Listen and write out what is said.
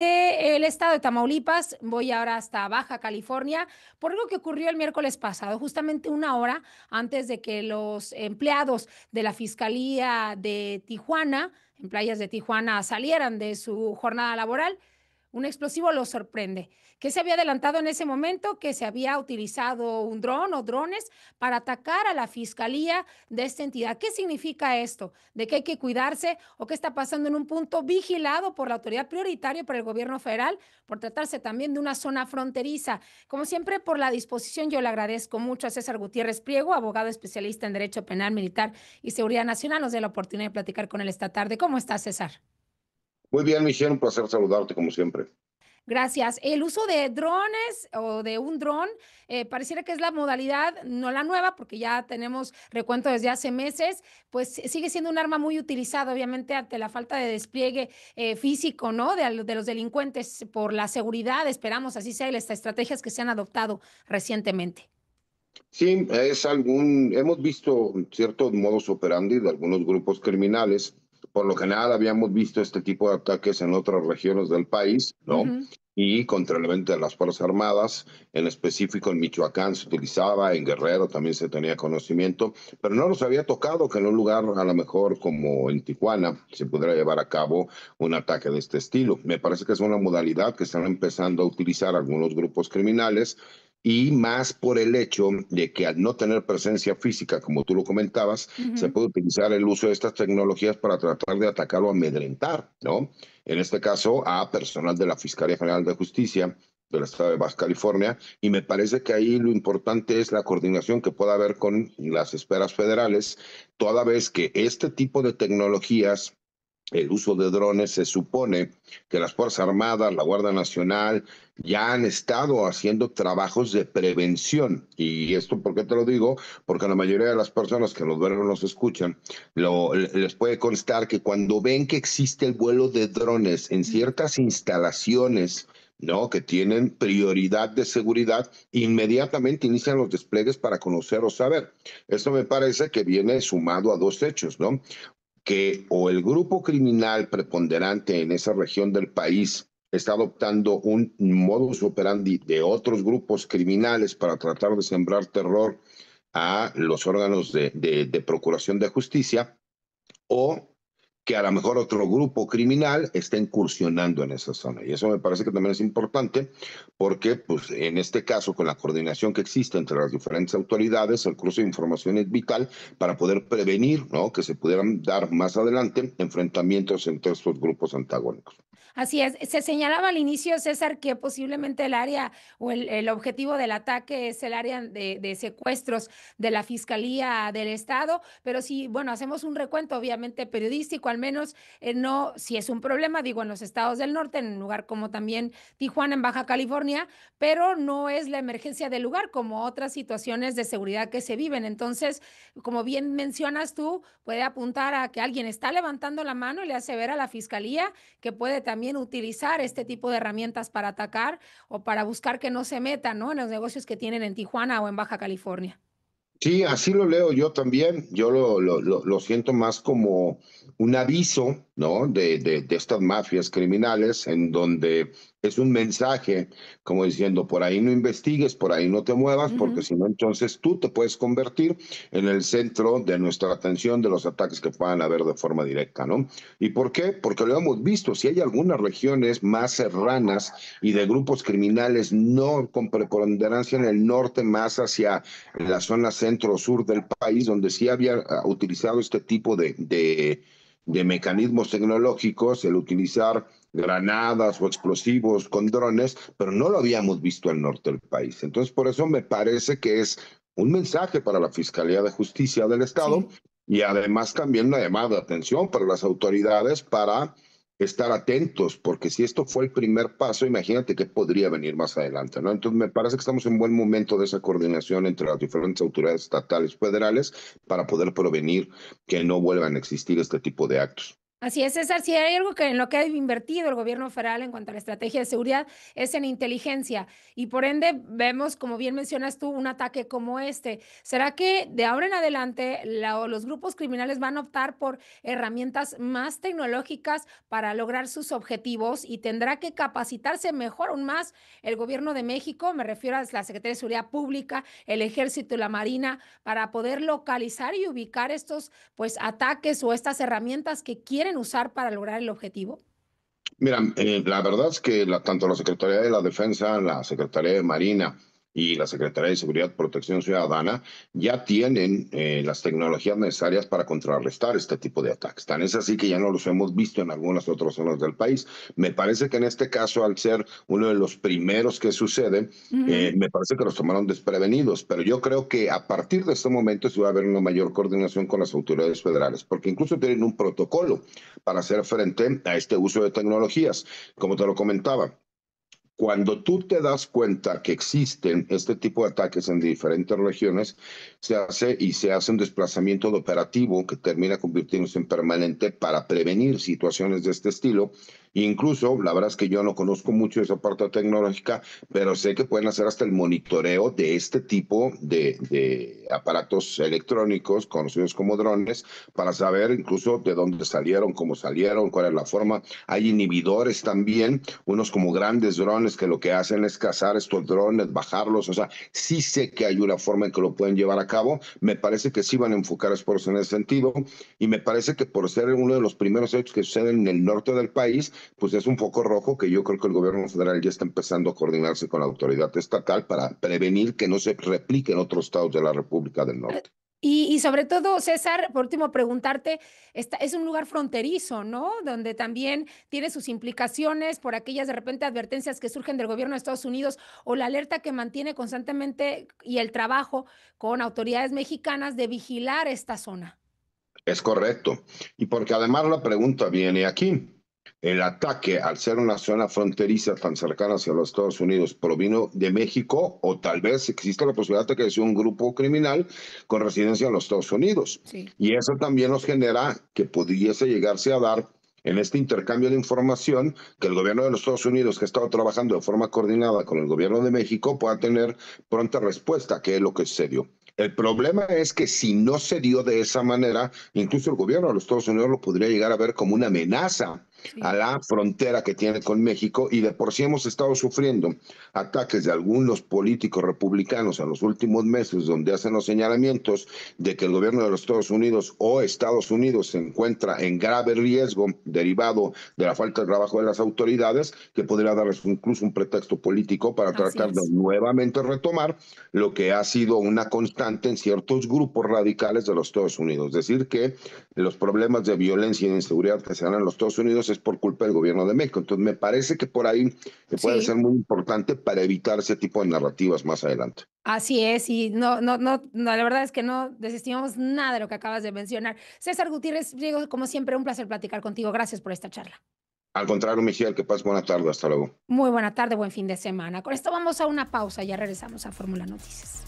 El estado de Tamaulipas, voy ahora hasta Baja California, por algo que ocurrió el miércoles pasado, justamente una hora antes de que los empleados de la Fiscalía de Tijuana, en playas de Tijuana, salieran de su jornada laboral. Un explosivo los sorprende. ¿Qué se había adelantado en ese momento? Que se había utilizado un dron o drones para atacar a la fiscalía de esta entidad. ¿Qué significa esto? ¿De qué hay que cuidarse? ¿O qué está pasando en un punto vigilado por la autoridad prioritaria, por el gobierno federal, por tratarse también de una zona fronteriza? Como siempre, por la disposición, yo le agradezco mucho a César Gutiérrez Priego, abogado especialista en Derecho Penal, Militar y Seguridad Nacional. Nos dé la oportunidad de platicar con él esta tarde. ¿Cómo está, César? Muy bien, Michelle, un placer saludarte como siempre. Gracias. El uso de drones o de un dron pareciera que es la modalidad, no la nueva, porque ya tenemos recuento desde hace meses, pues sigue siendo un arma muy utilizada, obviamente, ante la falta de despliegue físico, ¿no? De los delincuentes por la seguridad, esperamos así sea, y las estrategias que se han adoptado recientemente. Sí, hemos visto ciertos modus operandi de algunos grupos criminales. Por lo general habíamos visto este tipo de ataques en otras regiones del país, ¿no? Ujú. Y contra elementos de las Fuerzas Armadas, en específico en Michoacán se utilizaba, en Guerrero también se tenía conocimiento, pero no nos había tocado que en un lugar a lo mejor como en Tijuana se pudiera llevar a cabo un ataque de este estilo. Me parece que es una modalidad que están empezando a utilizar algunos grupos criminales y más por el hecho de que al no tener presencia física, como tú lo comentabas, se Ujú. puede utilizar el uso de estas tecnologías para tratar de atacar o amedrentar, ¿no? En este caso, a personal de la Fiscalía General de Justicia del Estado de Baja California, y me parece que ahí lo importante es la coordinación que pueda haber con las esferas federales, toda vez que este tipo de tecnologías, el uso de drones, se supone que las Fuerzas Armadas, la Guardia Nacional, ya han estado haciendo trabajos de prevención. Y esto, ¿por qué te lo digo? Porque la mayoría de las personas que nos ven o nos escuchan, les puede constar que cuando ven que existe el vuelo de drones en ciertas instalaciones, ¿no? Que tienen prioridad de seguridad, inmediatamente inician los despliegues para conocer o saber. Esto me parece que viene sumado a dos hechos, ¿no? Que o el grupo criminal preponderante en esa región del país está adoptando un modus operandi de otros grupos criminales para tratar de sembrar terror a los órganos de procuración de justicia, o que a lo mejor otro grupo criminal está incursionando en esa zona. Y eso me parece que también es importante porque, pues, en este caso, con la coordinación que existe entre las diferentes autoridades, el cruce de información es vital para poder prevenir, ¿no?, que se pudieran dar más adelante enfrentamientos entre estos grupos antagónicos. Así es. Se señalaba al inicio, César, que posiblemente el área o el objetivo del ataque es el área de secuestros de la Fiscalía del Estado, pero si, bueno, hacemos un recuento, obviamente periodístico, al menos no, si es un problema, digo, en los estados del norte, en un lugar como también Tijuana, en Baja California, pero no es la emergencia del lugar, como otras situaciones de seguridad que se viven. Entonces, como bien mencionas tú, puede apuntar a que alguien está levantando la mano y le hace ver a la Fiscalía que puede también utilizar este tipo de herramientas para atacar o para buscar que no se metan, ¿no?, en los negocios que tienen en Tijuana o en Baja California. Sí, así lo leo yo también. Yo lo siento más como un aviso, ¿no? De estas mafias criminales, en donde es un mensaje como diciendo, por ahí no investigues, por ahí no te muevas, porque Ujú. si no, entonces tú te puedes convertir en el centro de nuestra atención de los ataques que puedan haber de forma directa, ¿no? ¿Y por qué? Porque lo hemos visto. Si hay algunas regiones más serranas y de grupos criminales no con preponderancia en el norte, más hacia en la zona centro-sur del país, donde sí había utilizado este tipo de mecanismos tecnológicos, el utilizar granadas o explosivos con drones, pero no lo habíamos visto al norte del país. Entonces, por eso me parece que es un mensaje para la Fiscalía de Justicia del Estado Sí. y además también una llamada de atención para las autoridades para estar atentos, porque si esto fue el primer paso, imagínate qué podría venir más adelante, ¿no? Entonces me parece que estamos en buen momento de esa coordinación entre las diferentes autoridades estatales y federales para poder prevenir que no vuelvan a existir este tipo de actos. Así es, César. Si hay algo que en lo que ha invertido el gobierno federal en cuanto a la estrategia de seguridad es en inteligencia y por ende vemos, como bien mencionas tú, un ataque como este. ¿Será que de ahora en adelante los grupos criminales van a optar por herramientas más tecnológicas para lograr sus objetivos y tendrá que capacitarse mejor aún más el gobierno de México? Me refiero a la Secretaría de Seguridad Pública, el Ejército y la Marina para poder localizar y ubicar estos pues ataques o estas herramientas que quieren usar para lograr el objetivo? Mira, la verdad es que tanto la Secretaría de la Defensa, la Secretaría de Marina y la Secretaría de Seguridad y Protección Ciudadana ya tienen las tecnologías necesarias para contrarrestar este tipo de ataques. Tan es así que ya no los hemos visto en algunas otras zonas del país. Me parece que en este caso, al ser uno de los primeros que sucede, Ujú. me parece que los tomaron desprevenidos, pero yo creo que a partir de este momento sí va a haber una mayor coordinación con las autoridades federales, porque incluso tienen un protocolo para hacer frente a este uso de tecnologías. Como te lo comentaba, cuando tú te das cuenta que existen este tipo de ataques en diferentes regiones, se hace un desplazamiento de operativo que termina convirtiéndose en permanente para prevenir situaciones de este estilo. Incluso, la verdad es que yo no conozco mucho esa parte tecnológica, pero sé que pueden hacer hasta el monitoreo de este tipo de aparatos electrónicos conocidos como drones para saber incluso de dónde salieron, cómo salieron, cuál es la forma. Hay inhibidores también, unos como grandes drones que lo que hacen es cazar estos drones, bajarlos. O sea, sí sé que hay una forma en que lo pueden llevar a cabo. Me parece que sí van a enfocar esfuerzos en ese sentido y me parece que por ser uno de los primeros hechos que suceden en el norte del país, pues es un foco rojo que yo creo que el gobierno federal ya está empezando a coordinarse con la autoridad estatal para prevenir que no se replique en otros estados de la República del Eh, Norte. y sobre todo, César, por último, preguntarte, es un lugar fronterizo, ¿no? Donde también tiene sus implicaciones por aquellas de repente advertencias que surgen del gobierno de Estados Unidos o la alerta que mantiene constantemente y el trabajo con autoridades mexicanas de vigilar esta zona. Es correcto. Y porque además la pregunta viene aquí. El ataque, al ser una zona fronteriza tan cercana hacia los Estados Unidos, ¿provino de México o tal vez existe la posibilidad de que sea un grupo criminal con residencia en los Estados Unidos? Sí, Y eso también nos genera que pudiese llegarse a dar en este intercambio de información que el gobierno de los Estados Unidos, que ha estado trabajando de forma coordinada con el gobierno de México, pueda tener pronta respuesta a qué es lo que sucedió. El problema es que si no se dio de esa manera, incluso el gobierno de los Estados Unidos lo podría llegar a ver como una amenaza a sí, la frontera que tiene con México y de por sí hemos estado sufriendo ataques de algunos políticos republicanos en los últimos meses donde hacen los señalamientos de que el gobierno de los Estados Unidos o Estados Unidos se encuentra en grave riesgo derivado de la falta de trabajo de las autoridades, que podría darles incluso un pretexto político para así tratar de es. nuevamente retomar lo que ha sido una constante en ciertos grupos radicales de los Estados Unidos. Es decir, que los problemas de violencia y de inseguridad que se dan en los Estados Unidos es por culpa del gobierno de México. Entonces, me parece que por ahí puede ser Sí. muy importante para evitar ese tipo de narrativas más adelante. Así es, y no, la verdad es que no desestimamos nada de lo que acabas de mencionar. César Gutiérrez, Diego, como siempre, un placer platicar contigo. Gracias por esta charla. Al contrario, Michelle, que pases buena tarde. Hasta luego. Muy buena tarde, buen fin de semana. Con esto vamos a una pausa, ya regresamos a Fórmula Noticias.